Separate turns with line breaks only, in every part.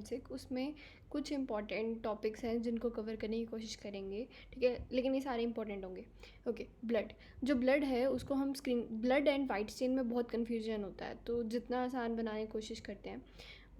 Forensic, उसमें कुछ important topics हैं जिनको कवर करने की कोशिश करेंगे, ठीक है, लेकिन ये सारे इंपॉर्टेंट होंगे। ओके, ब्लड, जो ब्लड है उसको हम ब्लड एंड वाइट स्टेन में बहुत कन्फ्यूजन होता है, तो जितना आसान बनाने की कोशिश करते हैं।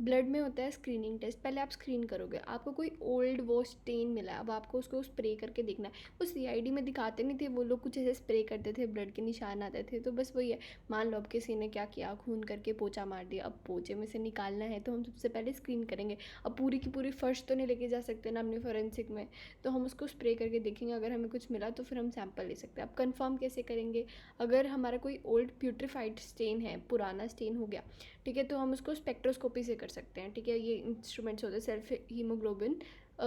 ब्लड में होता है स्क्रीनिंग टेस्ट, पहले आप स्क्रीन करोगे, आपको कोई ओल्ड वो स्टेन मिला है, अब आपको उसको स्प्रे करके देखना है। वो सीआईडी में दिखाते नहीं थे, वो लोग कुछ ऐसे स्प्रे करते थे, ब्लड के निशान आते थे, तो बस वही है। मान लो अब किसी ने क्या किया, खून करके पोछा मार दिया, अब पोछे में से निकालना है तो हम सबसे पहले स्क्रीन करेंगे। अब पूरी की पूरी फर्श तो नहीं लेके जा सकते ना अपनी फॉरेंसिक में, तो हम उसको स्प्रे करके देखेंगे, अगर हमें कुछ मिला तो फिर हम सैंपल ले सकते हैं। अब कंफर्म कैसे करेंगे, अगर हमारा कोई ओल्ड प्यूट्रीफाइड स्टेन है, पुराना स्टेन हो गया, ठीक है, तो हम उसको स्पेक्ट्रोस्कोपी से कर सकते हैं, ठीक है। ये इंस्ट्रूमेंट्स होते हैं,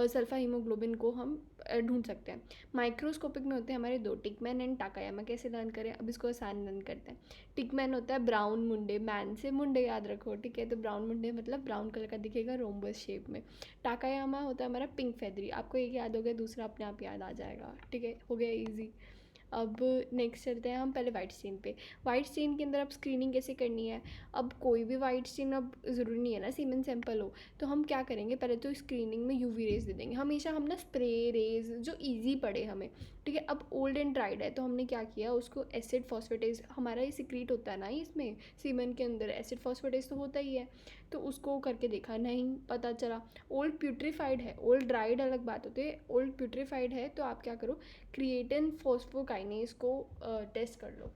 सल्फा हीमोग्लोबिन को हम ढूंढ सकते हैं। माइक्रोस्कोपिक में होते हैं हमारे दो, टिकमैन एंड टाकायामा। कैसे लर्न करें, अब इसको आसान लर्न करते हैं। टिकमैन होता है ब्राउन मुंडे, मैन से मुंडे याद रखो, ठीक है, तो ब्राउन मुंडे मतलब ब्राउन कलर का दिखेगा रोम्बस शेप में। टाकायामा होता है हमारा पिंक फेदरी, आपको एक याद हो गया, दूसरा अपने आप याद आ जाएगा, ठीक है, हो गया ईजी। अब नेक्स्ट चलते हैं हम पहले वाइट स्टेन पे। वाइट स्टेन के अंदर अब स्क्रीनिंग कैसे करनी है, अब कोई भी वाइट स्टेन, अब ज़रूरी नहीं है ना सीमेन सैंपल हो, तो हम क्या करेंगे, पहले तो स्क्रीनिंग में यूवी रेज दे देंगे हमेशा, हम ना स्प्रे रेज जो इजी पड़े हमें, ठीक है। अब ओल्ड एंड ड्राइड है तो हमने क्या किया, उसको एसिड फॉस्फेटेज, हमारा ये सिक्रीट होता है ना इसमें सीमेन के अंदर एसिड फॉस्फेटेज तो होता ही है, तो उसको करके देखा, नहीं पता चला। ओल्ड प्यूट्रीफाइड है, ओल्ड ड्राइड अलग बात होती है, ओल्ड प्यूट्रीफाइड है तो आप क्या करो, क्रिएटिन फोस्फोकाइनेज को टेस्ट कर लो,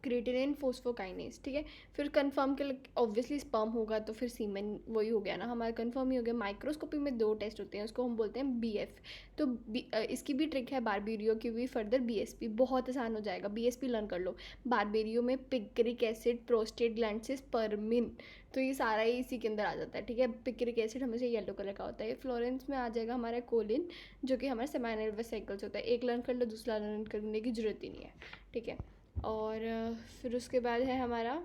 क्रिएटिनिन फोस्फोकाइनेज, ठीक है। फिर कंफर्म के ऑब्वियसली स्पर्म होगा तो फिर सीमेन वही हो गया ना हमारा, कंफर्म ही हो गया। माइक्रोस्कोपी में दो टेस्ट होते हैं, उसको हम बोलते हैं बीएफ, तो इसकी भी ट्रिक है, बारबेरियो की भी फर्दर बीएसपी, बहुत आसान हो जाएगा, बीएसपी लर्न कर लो। बारबेरियो में पिक्रिक एसिड, प्रोस्टेट ग्लैंड से स्पर्मिन, तो ये सारा ही इसी के अंदर आ जाता है, ठीक है। पिक्रिक एसिड हमेशा येलो कलर का होता है। फ्लोरेंस में आ जाएगा हमारा कोलिन, जो कि हमारा सेमाइनर्वस साइकिल्स होता है, एक लर्न कर लो दूसरा लर्न करने की जरूरत ही नहीं है, ठीक है। और फिर उसके बाद है हमारा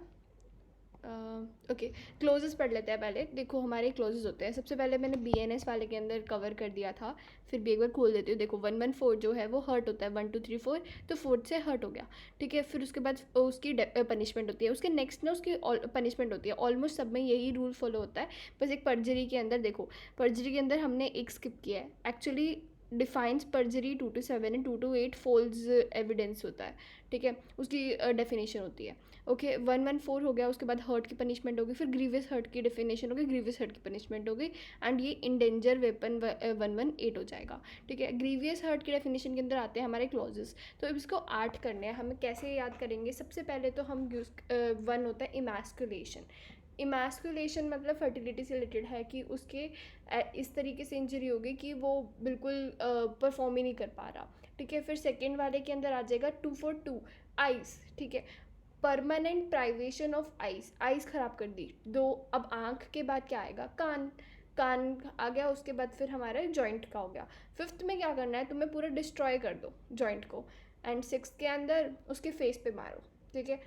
ओके, क्लोजेस पढ़ लेते हैं पहले। देखो हमारे क्लोजेस होते हैं, सबसे पहले मैंने बीएनएस वाले के अंदर कवर कर दिया था, फिर भी एक बार खोल देती हूँ। देखो 114 जो है वो हर्ट होता है, 1 2 3 4, तो 4 से हर्ट हो गया, ठीक है। फिर उसके बाद उसकी पनिशमेंट होती है, उसके नेक्स्ट ना उसकी पनिशमेंट होती है, ऑलमोस्ट सब में यही रूल फॉलो होता है, बस एक पर्जरी के अंदर, देखो पर्जरी के अंदर हमने एक स्किप किया है, actually defines पर्जरी 2 to 7 and 2 to 8 folds evidence होता है, ठीक है, उसकी डेफिनेशन होती है। ओके 114 हो गया, उसके बाद हर्ट की पनिशमेंट होगी, फिर ग्रीवियस हर्ट की डेफिनेशन होगी, ग्रीवियस हर्ट की पनिशमेंट होगी, एंड ये इंडेंजर वेपन 118 हो जाएगा, ठीक है। ग्रीवियस हर्ट की डेफिनेशन के अंदर आते हैं हमारे क्लॉजेस, तो इसको 8 करने हैं, हमें कैसे याद करेंगे, सबसे पहले तो हम वन होता है इमैस्कुलेशन। इमैस्कुलेशन मतलब फर्टिलिटी से रिलेटेड है, कि उसके इस तरीके से इंजरी होगी कि वो बिल्कुल परफॉर्म ही नहीं कर पा रहा, ठीक है। फिर सेकेंड वाले के अंदर आ जाएगा 242 आइस, ठीक है, permanent privation of ice, ice ख़राब कर दी दो। अब आँख के बाद क्या आएगा, कान, कान आ गया, उसके बाद फिर हमारा जॉइंट का हो गया। फिफ्थ में क्या करना है, तुम्हें पूरा डिस्ट्रॉय कर दो जॉइंट को, एंड सिक्स के अंदर उसके फेस पे मारो, ठीक है।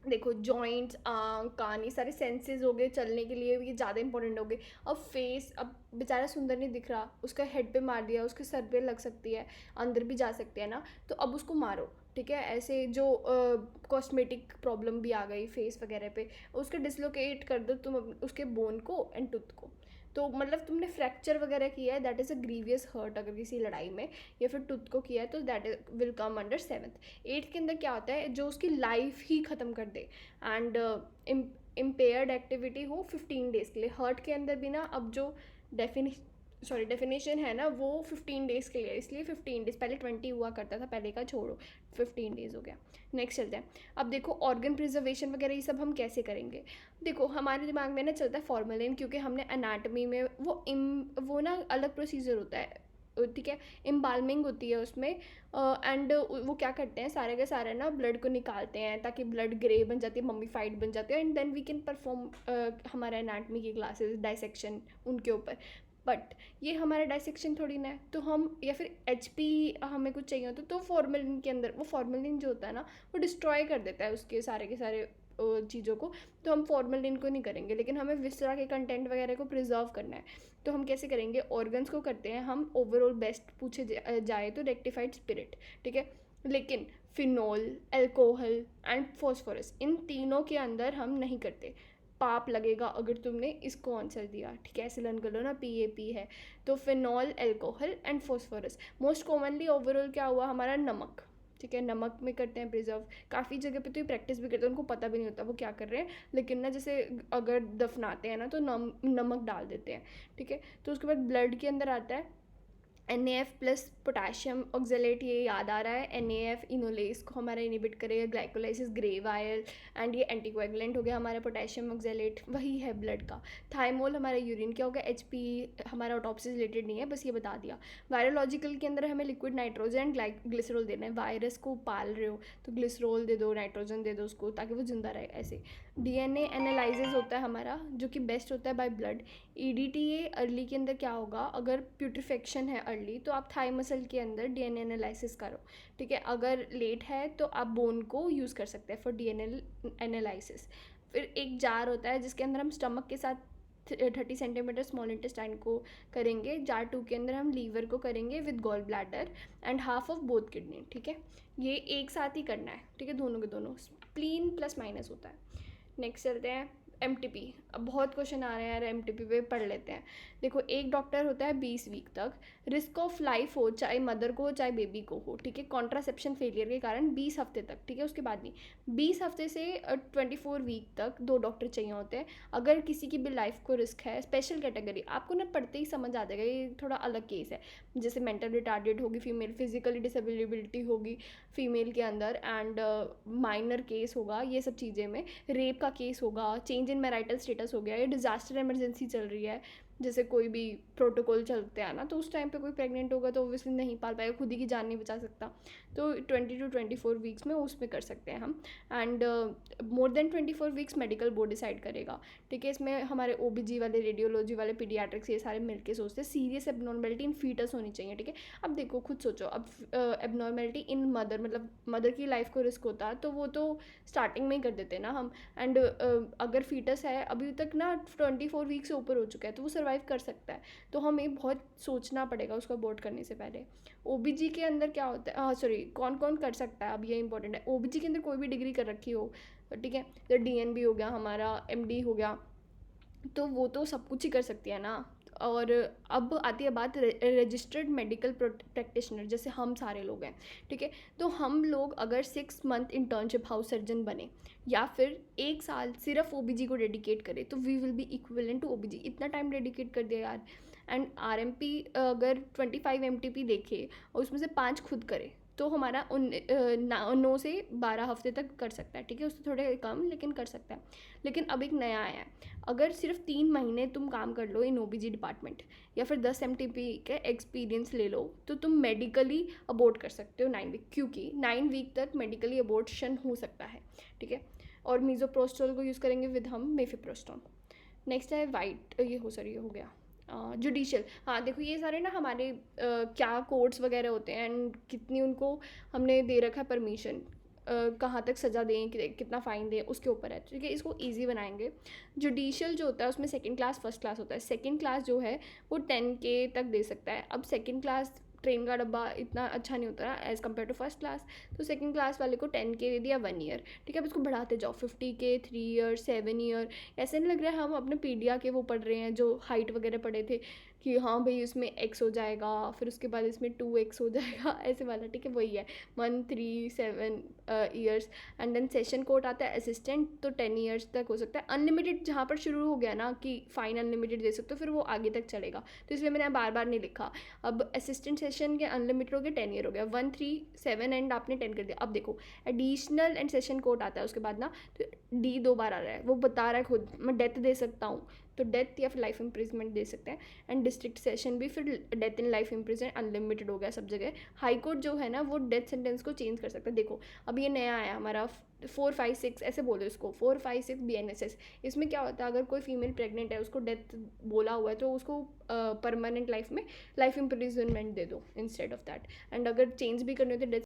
देखो जॉइंट्स, आँख, कान, ये सारे सेंसेस हो गए चलने के लिए, ये ज़्यादा इंपॉर्टेंट हो गए। अब फेस, अब बेचारा सुंदर नहीं दिख रहा, उसका हेड पे मार दिया, उसके सर पे लग सकती है, अंदर भी जा सकते हैं ना, तो अब उसको मारो, ठीक है। ऐसे जो कॉस्मेटिक प्रॉब्लम भी आ गई फेस वगैरह पे, उसके डिसलोकेट कर दो तुम उसके बोन को एंड टूथ को, तो मतलब तुमने फ्रैक्चर वगैरह किया है, that is a grievous hurt अगर किसी लड़ाई में, या फिर टूथ को किया है, तो that will come under 7th। 8th के अंदर क्या होता है, जो उसकी लाइफ ही ख़त्म कर दे, एंड इम्पेयर्ड एक्टिविटी हो 15 डेज़ के लिए। हर्ट के अंदर भी ना अब जो डेफिनेशन है ना, वो 15 डेज़ के लिए, इसलिए 15 डेज़, पहले 20 हुआ करता था, पहले का छोड़ो, 15 डेज़ हो गया। नेक्स्ट चलते हैं। अब देखो ऑर्गन प्रिजर्वेशन वगैरह ये सब हम कैसे करेंगे, देखो हमारे दिमाग में ना चलता है फॉर्मेलिन, क्योंकि हमने एनाटमी में वो ना अलग प्रोसीजर होता है, ठीक है, एम्बाल्मिंग होती है उसमें, एंड वो क्या करते हैं, सारे के सारे ना ब्लड को निकालते हैं ताकि ब्लड ग्रे बन जाती है, मम्मीफाइड बन जाती है, and then we can perform हमारा एनाटमी की क्लासेस, डाइसेक्शन उनके ऊपर। बट ये हमारा डाइसेक्शन थोड़ी ना है, तो हम, या फिर HP हमें कुछ चाहिए होता तो फॉर्मेलिन के अंदर, वो फॉर्मेलिन जो होता है ना वो डिस्ट्रॉय कर देता है उसके सारे के सारे चीज़ों को, तो हम फॉर्मेलिन को नहीं करेंगे, लेकिन हमें विसरा के कंटेंट वगैरह को प्रिजर्व करना है, तो हम कैसे करेंगे, ऑर्गन्स को करते हैं हम ओवरऑल बेस्ट पूछे जाए तो रेक्टिफाइड स्पिरिट, ठीक है। लेकिन फिनोल, अल्कोहल एंड फॉस्फोरस, इन तीनों के अंदर हम नहीं करते, पाप लगेगा अगर तुमने इसको आंसर दिया, ठीक है। ऐसे लर्न कर लो ना, PAP है तो phenol, alcohol and phosphorus. Most commonly overall क्या हुआ हमारा, नमक, ठीक है। नमक में करते हैं प्रिजर्व, काफ़ी जगह पे तो ये प्रैक्टिस भी करते हैं, उनको पता भी नहीं होता वो क्या कर रहे हैं, लेकिन ना जैसे अगर दफनाते हैं ना तो नमक डाल देते हैं, ठीक है। तो उसके बाद ब्लड के अंदर आता है NaF प्लस पोटाशियम ऑक्जेलेट, ये याद आ रहा है। NaF इनोलेस को हमारा इनिबिट करेगा, ग्लाइकोलाइसिस, ग्रे वायल, एंड ये एंटीकोएगुलेंट हो गया हमारा पोटाशियम ऑक्जेलेट, वही है ब्लड का। थाइमोल हमारा यूरिन क्या होगा, HP हमारा ऑटोप्सी से रिलेटेड नहीं है, बस ये बता दिया। वायरोलॉजिकल के अंदर हमें लिक्विड नाइट्रोजन ग्लिसरॉल देना है, वायरस को पाल रहे हो तो ग्लिसरॉल दे दो, नाइट्रोजन दे दो उसको ताकि वो जिंदा रहे। ऐसे DNA एनालिसिस होता है हमारा, जो कि बेस्ट होता है बाय ब्लड। EDTA अर्ली के अंदर क्या होगा, अगर प्यूट्रिफेक्शन है अर्ली तो आप थाई मसल के अंदर DNA एनालिसिस करो, ठीक है। अगर लेट है तो आप बोन को यूज़ कर सकते हैं फॉर DNA एनालिसिस। फिर एक जार होता है जिसके अंदर हम स्टमक के साथ 30 सेंटीमीटर स्मॉल इंटेस्टाइन को करेंगे। जार 2 के अंदर हम लीवर को करेंगे with gall bladder and half of both kidney, ठीक है। ये एक साथ ही करना है, ठीक है, दोनों के दोनों। स्प्लीन प्लस माइनस होता है। नेक्स्ट चलते हैं MTP। अब बहुत क्वेश्चन आ रहे हैं यार MTP पे, पढ़ लेते हैं। देखो एक डॉक्टर होता है 20 वीक तक, रिस्क ऑफ लाइफ हो चाहे मदर को हो चाहे बेबी को हो, ठीक है, कॉन्ट्रासेप्शन फेलियर के कारण 20 हफ्ते तक, ठीक है। उसके बाद नहीं, 20 हफ्ते से 24 वीक तक 2 डॉक्टर चाहिए होते हैं। अगर किसी की भी लाइफ को रिस्क है, स्पेशल कैटेगरी, आपको ना पढ़ते ही समझ आ जाएगा, ये थोड़ा अलग केस है। जैसे मेंटल रिटार्डेड होगी फीमेल, फिजिकली डिसेबिलिटी होगी फीमेल के अंदर, एंड माइनर केस होगा, ये सब चीज़ें में रेप का केस होगा, चेंज इन मैरिटल स्टेटस हो गया, ये डिजास्टर इमरजेंसी चल रही है, जैसे कोई भी प्रोटोकॉल चलते हैं ना, तो उस टाइम पे कोई प्रेग्नेंट होगा तो ऑब्वियसली नहीं पाल पाएगा, खुद ही की जान नहीं बचा सकता, तो 20 to 24 वीक्स में उसमें कर सकते हैं हम। And more than 24 weeks medical board decide करेगा, ठीक है। इसमें हमारे OBG वाले, रेडियोलॉजी वाले, पीडियाट्रिक्स, ये सारे मिलके सोचते हैं सीरियस एबनॉर्मेलिटी इन फीटस होनी चाहिए, ठीक है। अब देखो खुद सोचो, अब एबनॉर्मेलिटी इन मदर, मतलब मदर की लाइफ को रिस्क होता है तो वो तो स्टार्टिंग में ही कर देते हैं ना हम। एंड अगर फीटस है अभी तक ना 24 वीक से ऊपर हो चुका है तो वो सर्वाइव कर सकता है, तो हमें बहुत सोचना पड़ेगा उसको अबॉर्ट करने से पहले। OBG के अंदर क्या होता है, हाँ सॉरी, कौन कौन कर सकता है, अब ये इंपॉर्टेंट है। OBG के अंदर कोई भी डिग्री कर रखी हो, ठीक है, तो DNB हो गया हमारा, MD हो गया, तो वो तो सब कुछ ही कर सकती है ना। और अब आती है बात रजिस्टर्ड मेडिकल प्रैक्टिशनर, जैसे हम सारे लोग हैं, ठीक है। तो हम लोग अगर 6 मंथ इंटर्नशिप हाउस सर्जन बने या फिर 1 साल सिर्फ OBG को डेडिकेट करें तो we will be equivalent to OBG। इतना टाइम डेडिकेट कर दिया यार। एंड RMP अगर 25 MTP देखे और उसमें से 5 खुद करे तो हमारा 9 से 12 हफ्ते तक कर सकता है, ठीक है, उससे थोड़े कम लेकिन कर सकता है। लेकिन अब एक नया आया है, अगर सिर्फ 3 महीने तुम काम कर लो इन OBG डिपार्टमेंट या फिर 10 MTP के एक्सपीरियंस ले लो तो तुम मेडिकली अबॉर्ट कर सकते हो 9 वीक, क्योंकि 9 वीक तक मेडिकली अबॉर्शन हो सकता है, ठीक है। और मीजोप्रोस्टोल को यूज़ करेंगे विद हम मेफिप्रोस्टोन। नेक्स्ट है वाइट, ये हो गया जुडिशियल। हाँ देखो ये सारे ना हमारे क्या कोर्ट्स वगैरह होते हैं एंड कितनी उनको हमने दे रखा है परमिशन, कहाँ तक सज़ा दें, कितना फ़ाइन दें, उसके ऊपर है, ठीक है। इसको इजी बनाएंगे। जुडिशियल जो होता है उसमें सेकंड क्लास फर्स्ट क्लास होता है। सेकंड क्लास जो है वो 10K तक दे सकता है। अब सेकंड क्लास ट्रेन का डब्बा इतना अच्छा नहीं होता ना as compare to first class, तो सेकंड क्लास वाले को 10K दे दिया 1 ईयर, ठीक है। अब इसको बढ़ाते जाओ 50K, 3 ईयर, 7 ईयर। ऐसे नहीं लग रहा है हम अपने पीडिया के वो पढ़ रहे हैं जो हाइट वगैरह पढ़े थे कि हाँ भाई इसमें X हो जाएगा, फिर उसके बाद इसमें 2X हो जाएगा, ऐसे वाला, ठीक है, वही है 1, 3, 7 years. And then session court आता है असिस्टेंट, तो 10 ईयर्स तक हो सकता है। अनलिमिटेड जहाँ पर शुरू हो गया ना कि फ़ाइन अनलिमिटेड दे सकते हो, फिर वो आगे तक चलेगा, तो इसलिए मैंने बार बार नहीं लिखा। अब असिस्टेंट सेशन के अनलिमिटेड हो गया, 10 ईयर हो गया, 1, 3, 7 एंड आपने 10 कर दिया। अब देखो एडिशनल एंड सेशन कोर्ट आता है उसके बाद ना, तो D 2 बार आ रहा है, वो बता रहा है खुद, मैं डेथ दे सकता हूँ, तो डेथ या फिर लाइफ इम्प्रिजमेंट दे सकते हैं। एंड डिस्ट्रिक्ट सेशन भी फिर death in life imprisonment unlimited हो गया सब जगह। हाई कोर्ट जो है ना वो डेथ सेंटेंस को चेंज कर सकता है। देखो अब ये नया आया हमारा 4, 5, 6 ऐसे बोलो इसको, 4, 5, 6 BNSS। इसमें क्या होता है, अगर कोई फीमेल प्रेग्नेंट है उसको डेथ बोला हुआ है तो उसको परमानेंट लाइफ में लाइफ इम्प्रिजनमेंट दे दो इंस्टेड ऑफ दैट। एंड अगर चेंज भी करनी होती है डेथ